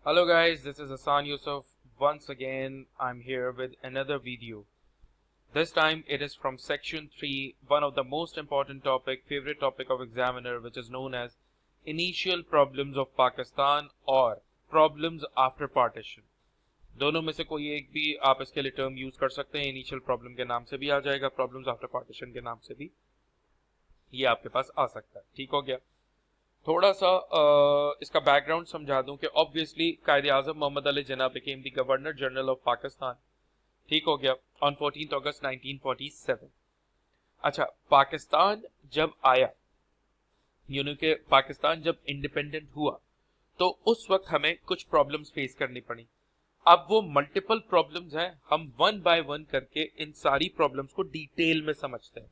Hello guys, this is Hassan Yusuf. Once again, I'm here with another video. This time it is from section 3, one of the most important favorite topic of examiner, which is known as initial problems of Pakistan or problems after partition. दोनों में से कोई एक भी आप इसके लिए term use कर सकते हैं. इनिशियल प्रॉब्लम के नाम से भी आ जाएगा, प्रॉब्लम्स आफ्टर पार्टीशन के नाम से भी ये आपके पास आ सकता है. ठीक हो गया. थोड़ा सा इसका बैकग्राउंड समझा दूं कि obviously Quaid Azam Mohammad Ali Jinnah became the governor general of Pakistan. ठीक हो गया, ऑन 14 अगस्त 1947. अच्छा, पाकिस्तान जब आया, यानी कि पाकिस्तान जब इंडिपेंडेंट हुआ, तो उस वक्त हमें कुछ प्रॉब्लम्स फेस करनी पड़ी. अब वो मल्टीपल प्रॉब्लम्स हैं, हम वन बाय वन करके इन सारी प्रॉब्लम्स को डिटेल में समझते हैं.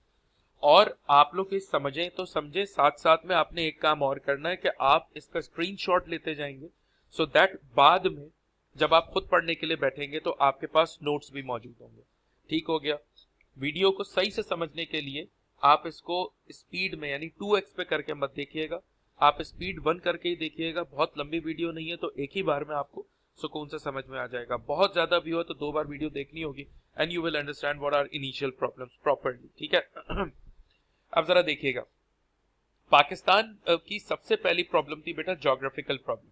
और आप लोग इस समझें तो समझें, साथ साथ में आपने एक काम और करना है कि आप इसका स्क्रीनशॉट लेते जाएंगे, सो दैट बाद में जब आप खुद पढ़ने के लिए बैठेंगे तो आपके पास नोट्स भी मौजूद होंगे. ठीक हो गया. वीडियो को सही से समझने के लिए आप इसको स्पीड में यानी 2x पे करके मत देखिएगा, आप स्पीड 1 करके ही देखिएगा. बहुत लंबी वीडियो नहीं है तो एक ही बार में आपको सुकून से समझ में आ जाएगा. बहुत ज्यादा भी हो तो 2 बार वीडियो देखनी होगी and you will understand what are initial problems properly. ठीक है. अब जरा देखिएगा, पाकिस्तान की सबसे पहली प्रॉब्लम थी बेटा ज्योग्राफिकल प्रॉब्लम.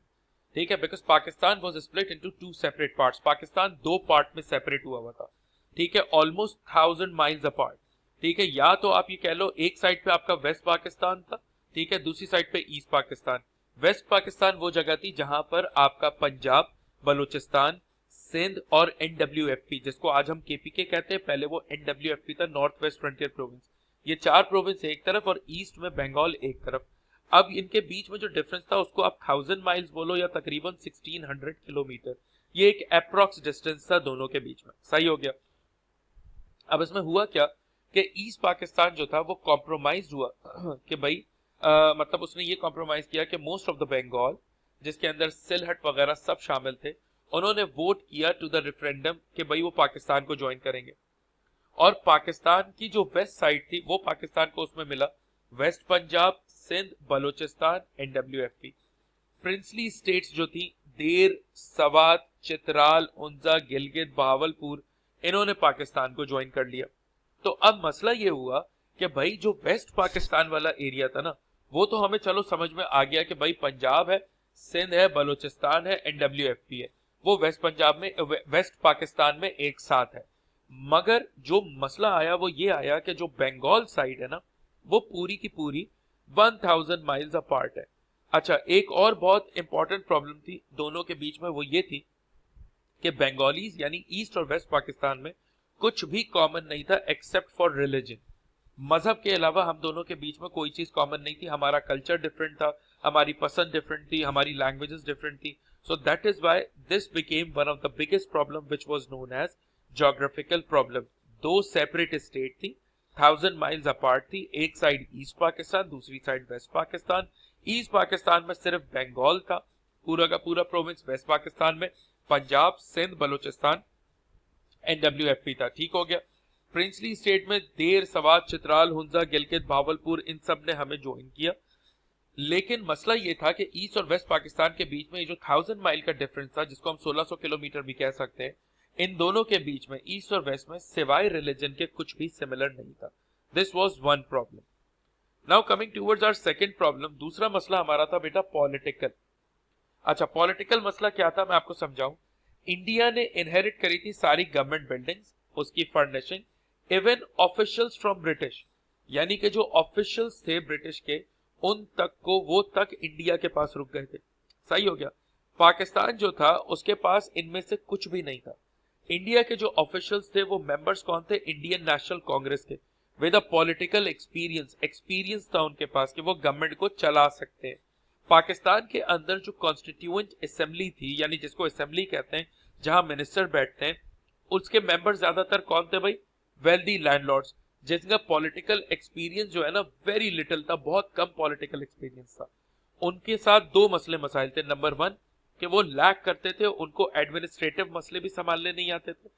ठीक है, because Pakistan was split into 2 separate parts. Pakistan 2 part में सेपरेट हुआ था. ठीक है, ऑलमोस्ट 1000 माइल्स अपार्ट. ठीक है, या तो आप ये कह लो एक साइड पे आपका वेस्ट पाकिस्तान था, ठीक है, दूसरी साइड पे ईस्ट पाकिस्तान. वेस्ट पाकिस्तान वो जगह थी जहां पर आपका पंजाब, बलूचिस्तान, सिंध और NWFP, जिसको आज हम KPK कहते हैं, पहले वो NWFP था, नॉर्थ वेस्ट फ्रंटियर प्रोविंस. ये 4 प्रोविंस एक तरफ और ईस्ट में बंगाल एक तरफ. अब इनके बीच में जो डिफरेंस था उसको आप 1000 माइल्स बोलो या तकरीबन 1600 किलोमीटर. ये एक अप्रॉक्स डिस्टेंस था दोनों के बीच में. सही हो गया. अब इसमें हुआ क्या कि ईस्ट पाकिस्तान जो था वो कॉम्प्रोमाइज हुआ कि भाई मतलब उसने ये कॉम्प्रोमाइज किया कि मोस्ट ऑफ द बंगाल, जिसके अंदर सिलहट वगैरह सब शामिल थे, उन्होंने वोट किया टू द रेफरेंडम कि भाई वो पाकिस्तान को ज्वाइन करेंगे. और पाकिस्तान की जो वेस्ट साइड थी वो पाकिस्तान को उसमें मिला west Punjab, Sindh, Balochistan, NWFP. Princely states जो थी देर, सवात, चित्राल, उंजा, गिलगित, बहावलपुर, इन्होंने पाकिस्तान को ज्वाइन कर लिया. तो अब मसला ये हुआ कि भाई जो वेस्ट पाकिस्तान वाला एरिया था ना, वो तो हमें चलो समझ में आ गया कि भाई पंजाब है, सिंध है, बलूचिस्तान है, NWFP है, वो वेस्ट पंजाब में, वेस्ट पाकिस्तान में एक साथ है. मगर जो मसला आया वो ये आया कि जो बंगाल साइड है ना, वो पूरी की पूरी 1000 माइल्स अपार्ट है. अच्छा, एक और बहुत इंपॉर्टेंट प्रॉब्लम थी दोनों के बीच में, वो ये थी कि बंगालीज यानी ईस्ट और वेस्ट पाकिस्तान में कुछ भी कॉमन नहीं था एक्सेप्ट फॉर रिलीजन. मजहब के अलावा हम दोनों के बीच में कोई चीज कॉमन नहीं थी. हमारा कल्चर डिफरेंट था, हमारी पसंद डिफरेंट थी, हमारी लैंग्वेजेस डिफरेंट थी. So that is why this became one of the biggest problem which was known as geographical problem. 2 separate state थी, 1000 माइल्स अपार्ट थी. एक साइड ईस्ट पाकिस्तान, दूसरी side west Pakistan. East Pakistan में सिर्फ बंगाल था, पूरा का पूरा प्रोविंस. वेस्ट पाकिस्तान में पंजाब, सिंध, बलूचिस्तान, NWFP था. ठीक हो गया. प्रिंसली स्टेट में देर, सवात, चित्राल, हुंजा, गिलगित, भावलपुर, इन सब ने हमें ज्वाइन किया. लेकिन मसला ये था कि ईस्ट और वेस्ट पाकिस्तान के बीच में जो 1000 माइल का डिफरेंस था, जिसको हम 1600 किलोमीटर भी कह सकते हैं, इन दोनों के बीच में ईस्ट और वेस्ट में सिवाय रिलीजन के कुछ भी सिमिलर नहीं था. This was one problem. Now coming towards our second problem, दूसरा मसला हमारा था बेटा पॉलिटिकल. अच्छा, पॉलिटिकल मसला क्या था मैं आपको समझाऊं. इंडिया ने इनहेरिट करी थी सारी गवर्नमेंट बिल्डिंग्स, उसकी furnishing, even officials from British, यानी कि जो ऑफिशियल्स थे ब्रिटिश के, उन तक को वो तक इंडिया के पास रुक गए थे. सही हो गया. पाकिस्तान जो था उसके पास इनमें से कुछ भी नहीं था. इंडिया के जो ऑफिशियल्स थे वो मेंबर्स कौन थे, इंडियन नेशनल कांग्रेस के, विद अ पॉलिटिकल एक्सपीरियंस था उनके पास कि वो गवर्नमेंट को चला सकते हैं. पाकिस्तान के अंदर जो कॉन्स्टिट्यूएंट असेंबली थी, यानी जिसको असेंबली कहते हैं, जहां मिनिस्टर बैठते हैं, उसके मेंबर ज्यादातर कौन थे भाई, वेल्दी लैंडलॉर्ड्स, जिनका पॉलिटिकल एक्सपीरियंस जो है ना वेरी लिटिल था, बहुत कम पॉलिटिकल एक्सपीरियंस था. उनके साथ 2 मसले मसाइल थे. नंबर 1 कि वो लैक करते थे, उनको एडमिनिस्ट्रेटिव मसले भी संभालने नहीं आते थे.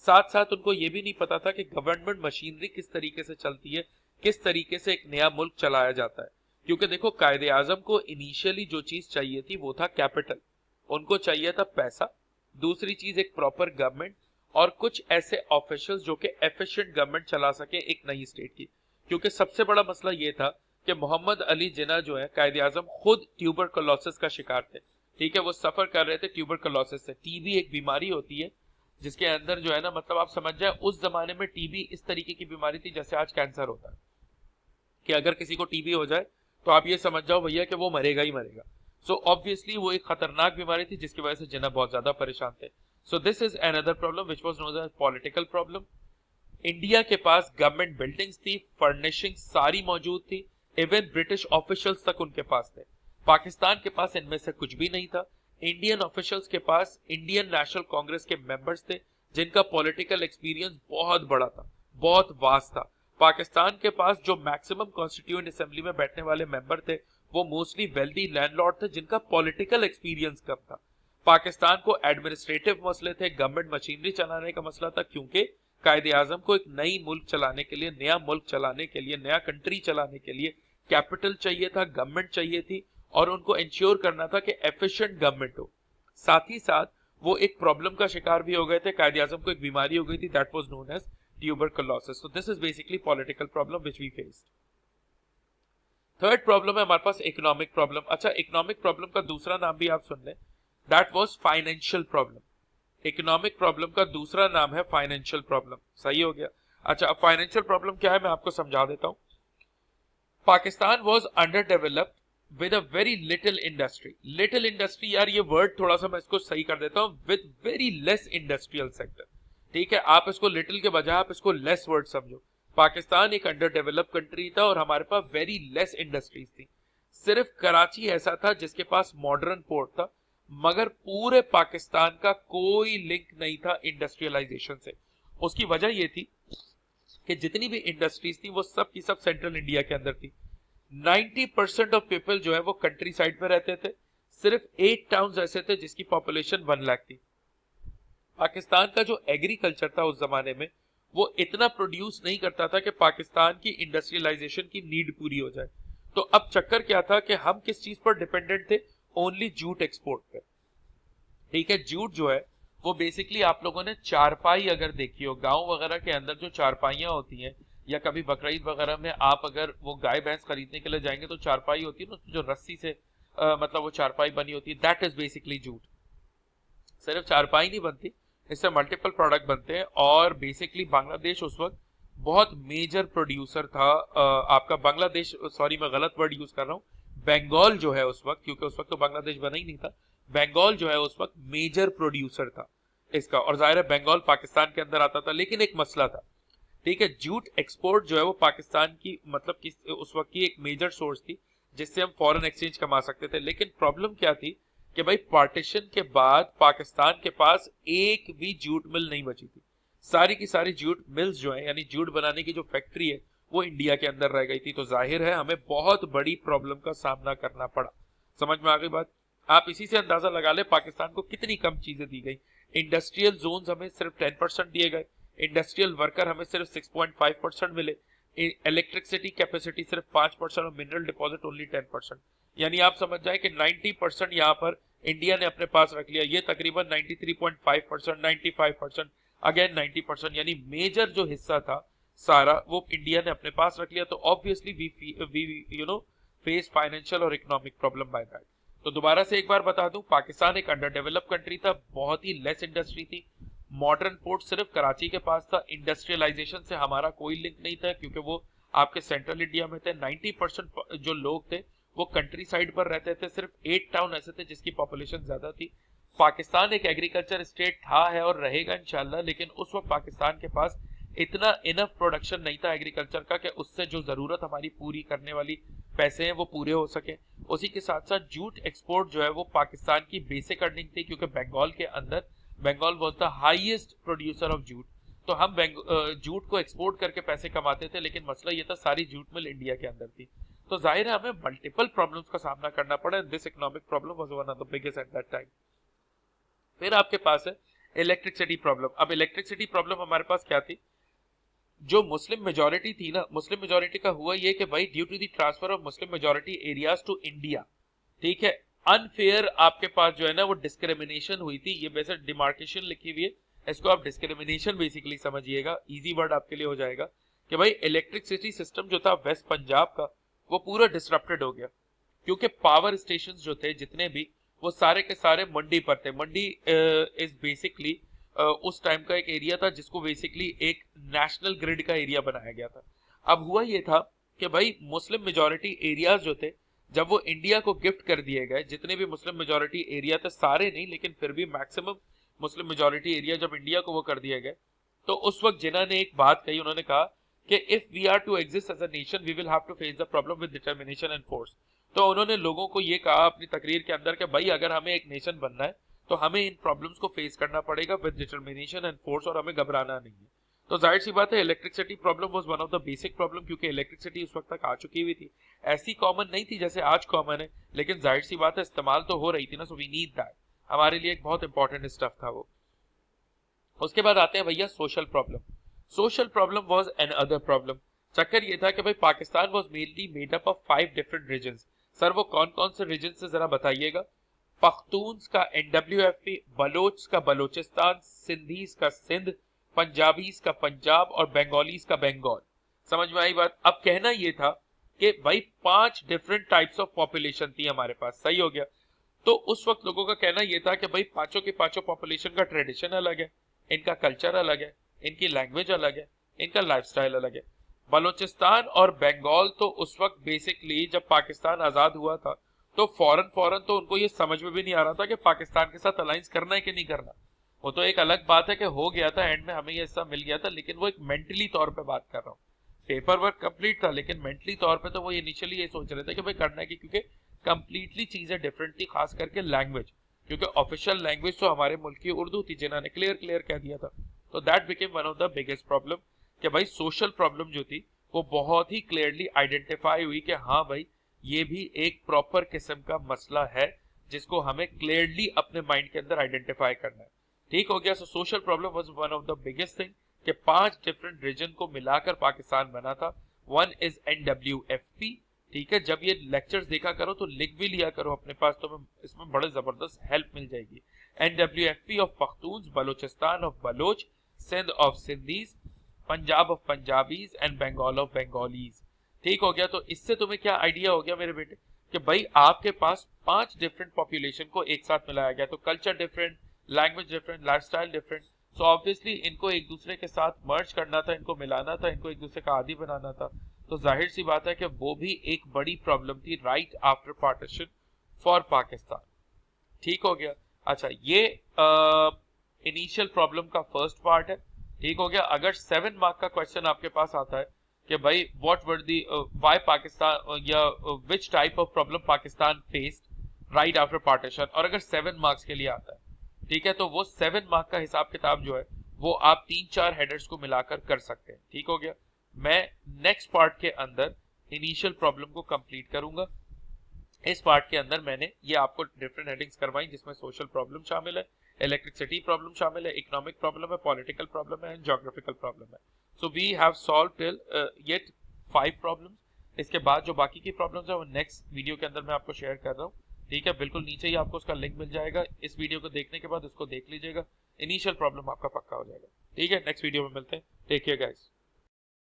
साथ साथ उनको ये भी नहीं पता था कि गवर्नमेंट मशीनरी किस तरीके से चलती है, किस तरीके से एक नया मुल्क चलाया जाता है. क्योंकि देखो, कायदे आजम को इनिशियली जो चीज चाहिए थी वो था कैपिटल. उनको चाहिए था पैसा, दूसरी चीज एक प्रॉपर गवर्नमेंट और कुछ ऐसे ऑफिशियल्स जो कि एफिशिएंट गवर्नमेंट चला सके एक नई स्टेट की। क्योंकि सबसे बड़ा मसला ये था कि मोहम्मद अली जिन्ना जो है कायदे आजम खुद ट्यूबरकुलोसिस का शिकार थे। ठीक है, वो सफर कर रहे थे ट्यूबरकुलोसिस से। टीबी एक बीमारी होती है जिसके अंदर जो है ना, मतलब आप समझ जाए उस जमाने में टीबी इस तरीके की बीमारी थी जैसे आज कैंसर होता है, कि अगर किसी को टीबी हो जाए तो आप ये समझ जाओ भैया कि वो मरेगा ही मरेगा। सो ऑब्वियसली वो एक खतरनाक बीमारी थी जिसकी वजह से जिन्ना बहुत ज्यादा परेशान थे। So this is another problem which was known as political problem. India के पास गवर्नमेंट बिल्डिंग्स थी, फर्निशिंग सारी मौजूद थी, इवन ब्रिटिश ऑफिशियल्स तक उनके पास थे। पाकिस्तान के पास इनमें से कुछ भी नहीं था। इंडियन ऑफिशियल्स के पास इंडियन नेशनल कांग्रेस के मेंबर्स थे जिनका पॉलिटिकल एक्सपीरियंस बहुत बड़ा था, बहुत वास्ट था। पाकिस्तान के पास जो मैक्सिमम कॉन्स्टिट्यूएंट असेंबली में बैठने वाले मेंबर थे वो मोस्टली वेल्दी लैंडलॉर्ड थे जिनका पॉलिटिकल एक्सपीरियंस कम था। पाकिस्तान को एडमिनिस्ट्रेटिव मसले थे, गवर्नमेंट मशीनरी चलाने का मसला था, क्योंकि कायदे आजम को एक नई मुल्क चलाने के लिए, नया मुल्क चलाने के लिए, नया कंट्री चलाने के लिए कैपिटल चाहिए था, गवर्नमेंट चाहिए थी और उनको इंश्योर करना था कि एफिशिएंट गवर्नमेंट हो। साथ ही साथ वो एक प्रॉब्लम का शिकार भी हो गए थे, कायदे आजम को एक बीमारी हो गई थी, that was known as tuberculosis. So this is basically political problem which we faced. Third problem है हमारे पास इकोनॉमिक प्रॉब्लम। अच्छा, इकोनॉमिक प्रॉब्लम का दूसरा नाम भी आप सुन लें, that was financial problem. Economic problem का दूसरा नाम है फाइनेंशियल प्रॉब्लम। सही हो गया। अच्छा, अब फाइनेंशियल प्रॉब्लम क्या है मैं आपको समझा देता हूं। Pakistan was under developed with a very little industry. Little industry, यार ये वर्ड थोड़ा सा मैं इसको सही कर देता हूं, with very less industrial sector. ठीक है, आप इसको लिटिल के बजाय आप इसको लेस वर्ड समझो। पाकिस्तान एक अंडर डेवलप्ड कंट्री था और हमारे पास वेरी लेस इंडस्ट्रीज थी। सिर्फ कराची ऐसा था जिसके पास मॉडर्न पोर्ट था, मगर पूरे पाकिस्तान का कोई लिंक नहीं था इंडस्ट्रियलाइजेशन से। उसकी वजह यह थी कि जितनी भी इंडस्ट्रीज थी वो सब की सब सेंट्रल इंडिया के अंदर थी। 90% ऑफ पीपल जो है वो कंट्री साइड पे रहते थे। सिर्फ 8 टाउन्स ऐसे थे जिसकी पॉपुलेशन 1 लाख थी। पाकिस्तान का जो एग्रीकल्चर था उस जमाने में वो इतना प्रोड्यूस नहीं करता था कि पाकिस्तान की इंडस्ट्रियलाइजेशन की नीड पूरी हो जाए। तो अब चक्कर क्या था कि हम किस चीज पर डिपेंडेंट थे? ओनली जूट एक्सपोर्ट पे। ठीक है, जूट जो है वो बेसिकली आप लोगों ने चारपाई अगर देखी हो, गांव वगैरह के अंदर जो चारपाइयां होती हैं, या कभी बकरीद वगैरह में आप अगर वो गाय भैंस खरीदने के लिए जाएंगे तो चारपाई होती है ना, जो रस्सी से मतलब वो चारपाई बनी होती है, दैट इज बेसिकली जूट। सिर्फ चारपाई नहीं बनती, इससे मल्टीपल प्रोडक्ट बनते हैं। और बेसिकली बांग्लादेश उस वक्त बहुत मेजर प्रोड्यूसर था। आपका बांग्लादेश, सॉरी मैं गलत वर्ड यूज कर रहा हूँ, बंगाल जो है उस वक्त, क्योंकि उस वक्त तो बांग्लादेश बना ही नहीं था, बंगाल जो है उस वक्त मेजर प्रोड्यूसर था इसका। और जाहिर है बंगाल पाकिस्तान के अंदर आता था, लेकिन एक मसला था। ठीक है, जूट एक्सपोर्ट जो है वो पाकिस्तान की मतलब उस वक्त की एक मेजर सोर्स थी जिससे हम फॉरेन एक्सचेंज कमा सकते थे। लेकिन प्रॉब्लम क्या थी कि भाई पार्टीशन के बाद पाकिस्तान के पास एक भी जूट मिल नहीं बची थी। सारी की सारी जूट मिल्स जो है, यानी जूट बनाने की जो फैक्ट्री है, वो इंडिया के अंदर रह गई थी। तो जाहिर है हमें बहुत बड़ी प्रॉब्लम का सामना करना पड़ा। समझ में आ गई बात? आप इसी से अंदाजा लगा ले पाकिस्तान को कितनी कम चीजें दी गई। इंडस्ट्रियल जोन हमें सिर्फ 10% दिए गए, इंडस्ट्रियल वर्कर हमें सिर्फ 6.5% मिले, इलेक्ट्रिसिटी कैपेसिटी सिर्फ 5% और मिनरल डिपॉजिट ओनली 10%। यानी आप समझ जाए कि 90% यहाँ पर इंडिया ने अपने पास रख लिया। ये तकरीबन 93.5%, 95%, अगेन 90%, यानी मेजर जो हिस्सा था सारा वो इंडिया ने अपने पास रख लिया। तो ऑब्वियसली वी फेस फाइनेंशियल और इकोनॉमिक प्रॉब्लम बाय दैट। तो दोबारा से एक बार बता दूं, पाकिस्तान एक अंडर डेवलप्ड कंट्री था, बहुत ही लेस इंडस्ट्री थी, मॉडर्न पोर्ट सिर्फ कराची के पास था, इंडस्ट्रियलाइजेशन से हमारा कोई लिंक नहीं था क्योंकि वो आपके सेंट्रल इंडिया में थे। 90% जो लोग थे वो कंट्री साइड पर रहते थे। सिर्फ 8 टाउन ऐसे थे जिसकी पॉपुलेशन ज्यादा थी। पाकिस्तान एक एग्रीकल्चर स्टेट था, है और रहेगा इंशाल्लाह, लेकिन उस वक्त पाकिस्तान के पास इतना इनफ प्रोडक्शन नहीं था एग्रीकल्चर का कि उससे जो जरूरत हमारी पूरी करने वाली पैसे हैं वो पूरे हो सके। उसी के साथ साथ जूट एक्सपोर्ट जो है वो पाकिस्तान की बेसिक अर्निंग थी, क्योंकि बंगाल के अंदर Bengal was the highest producer of jute. तो हम जूट को एक्सपोर्ट करके पैसे कमाते थे, लेकिन मसला ये था सारी जूट मिल इंडिया के अंदर थी। तो जाहिर है हमें मल्टीपल प्रॉब्लम्स का सामना करना पड़ा। This economic problem was one of the biggest at that time. फिर आपके पास है इलेक्ट्रिसिटी प्रॉब्लम। अब इलेक्ट्रिसिटी प्रॉब्लम हमारे पास क्या थी? जो मुस्लिम मेजोरिटी थी ना, मुस्लिम मेजोरिटी का हुआ ये कि भाई due to the transfer of Muslim majority areas to India, ठीक है, अनफेयर आपके पास जो है ना वो डिस्क्रिमिनेशन हुई थी। ये वैसे डिमार्केशन लिखी हुई है, इसको आप डिस्क्रिमिनेशन बेसिकली समझिएगा, इजी वर्ड आपके लिए हो जाएगा कि भाई इलेक्ट्रिसिटी सिस्टम जो था वेस्ट पंजाब का वो पूरा डिसरप्टेड हो गया, क्योंकि पावर स्टेशंस जो थे जितने भी वो सारे के सारे मंडी पर थे। मंडी इज बेसिकली उस टाइम का एक एरिया था जिसको बेसिकली एक नेशनल ग्रिड का एरिया बनाया गया था। अब हुआ ये था कि भाई मुस्लिम मेजॉरिटी एरियाज जो थे जब वो इंडिया को गिफ्ट कर दिए गए, जितने भी मुस्लिम मेजॉरिटी एरिया थे, सारे नहीं लेकिन फिर भी मैक्सिमम मुस्लिम मेजॉरिटी एरिया जब इंडिया को वो कर दिए गए, तो उस वक्त जिन्होंने ने एक बात कही, उन्होंने कहा कि if we are to exist as a nation we will have to face the problem with determination and force. तो उन्होंने लोगों को ये कहा अपनी तकरीर के अंदर कि भाई अगर हमें एक नेशन बनना है तो हमें इन प्रॉब्लम्स को फेस करना पड़ेगा विद डिटर्मिनेशन एंड फोर्स, और हमें घबराना नहीं है। तो जाहिर सी बात है electricity problem was one of the basic problem, क्योंकि इलेक्ट्रिसिटी उस वक्त तक आ चुकी हुई थी, ऐसी कॉमन नहीं थी जैसे आज कॉमन है, लेकिन जाहिर सी बात है इस्तेमाल तो हो रही थी ना, सो वी नीड दैट, हमारे लिए एक बहुत इंपॉर्टेंट स्टफ था वो। उसके बाद आते हैं भैया social problem. Social problem was an other problem. चक्कर ये था कि भाई Pakistan was mainly made up of 5 different regions. Sir वो कौन कौन से रीजन से जरा बताइएगा। पख्तून्स का NWFP, बलोच का बलोचिस्तान, सिंधीज का सिंध, पंजाबीज का पंजाब और बंगालीज का बंगाल। समझ में आई बात। अब कहना यह था कि भाई 5 डिफरेंट टाइप्स ऑफ पॉपुलेशन थी हमारे पास, सही हो गया। तो उस वक्त लोगों का कहना यह था कि भाई पांचों के पांचों पॉपुलेशन का ट्रेडिशन अलग है, इनका कल्चर अलग है, इनकी लैंग्वेज अलग है, इनका लाइफस्टाइल अलग है। बलोचिस्तान और बंगाल तो उस वक्त बेसिकली जब पाकिस्तान आजाद हुआ था तो फौरन तो उनको ये समझ में भी नहीं आ रहा था कि पाकिस्तान के साथ अलायंस करना है कि नहीं करना। वो तो एक अलग बात है कि हो गया था, एंड में हमें ये हिस्सा मिल गया था, लेकिन वो एक मेंटली तौर पे बात कर रहा हूँ। पेपर वर्क कंप्लीट था लेकिन मेंटली तौर पे तो वो इनिशियली ये सोच रहे थे कि भाई करना है कि, क्योंकि कंप्लीटली चीजें डिफरेंट थी, खास करके लैंग्वेज, क्योंकि ऑफिशियल लैंग्वेज तो हमारे मुल्क की उर्दू थी, जिन्होंने क्लियर कह दिया था। तो that became one of the biggest problem कि भाई सोशल प्रॉब्लम जो थी वो बहुत ही क्लियरली आइडेंटिफाई हुई कि हाँ भाई ये भी एक प्रॉपर किस्म का मसला है जिसको हमें क्लियरली अपने माइंड के अंदर आइडेंटिफाई करना है। ठीक हो गया। So social problem was one of the biggest thing कि 5 डिफरेंट रीजन को मिलाकर पाकिस्तान बना था। One is NWFP। ठीक है, जब ये लेक्चर्स देखा करो तो लिख भी लिया करो अपने पास, तो इसमें बड़े जबरदस्त हेल्प मिल जाएगी। NWFP of Pakhtuns, Balochistan of Baloch, Sindh of Sindhis, Punjab of Punjabis and Bengal of Bengalis. ठीक हो गया। तो इससे तुम्हें क्या आइडिया हो गया मेरे बेटे कि भाई आपके पास 5 डिफरेंट पॉपुलेशन को एक साथ मिलाया गया, तो culture different, language different, lifestyle different. So obviously इनको एक दूसरे के साथ मर्ज करना था, इनको मिलाना था, इनको एक दूसरे का आदी बनाना था। तो जाहिर सी बात है कि वो भी एक बड़ी प्रॉब्लम थी right after partition for Pakistan. ठीक हो गया। अच्छा, ये इनिशियल प्रॉब्लम का फर्स्ट पार्ट है। ठीक हो गया। अगर 7 मार्क का क्वेश्चन आपके पास आता है कि भाई what were the why Pakistan या which type of problem Pakistan faced right after partition, और अगर 7 मार्क्स के लिए आता है, ठीक है, तो वो 7 मार्क का हिसाब किताब जो है वो आप 3-4 हेडर्स को मिलाकर कर सकते हैं। ठीक हो गया। मैं नेक्स्ट पार्ट के अंदर इनिशियल प्रॉब्लम को कंप्लीट करूंगा। इस पार्ट के अंदर मैंने ये आपको डिफरेंट हेडिंग्स करवाई जिसमें सोशल प्रॉब्लम शामिल है, इलेक्ट्रिसिटी प्रॉब्लम शामिल है, इकोनॉमिक प्रॉब्लम है, पॉलिटिकल प्रॉब्लम है एंड ज्योग्राफिकल प्रॉब्लम है। So we have solved till yet 5 problems. इसके बाद जो बाकी की प्रॉब्लम्स है वो नेक्स्ट वीडियो के अंदर मैं आपको शेयर कर रहा हूँ। ठीक है, बिल्कुल नीचे ही आपको उसका लिंक मिल जाएगा। इस वीडियो को देखने के बाद उसको देख लीजिएगा, इनिशियल प्रॉब्लम आपका पक्का हो जाएगा। ठीक है, नेक्स्ट वीडियो में मिलते हैं। Take care guys.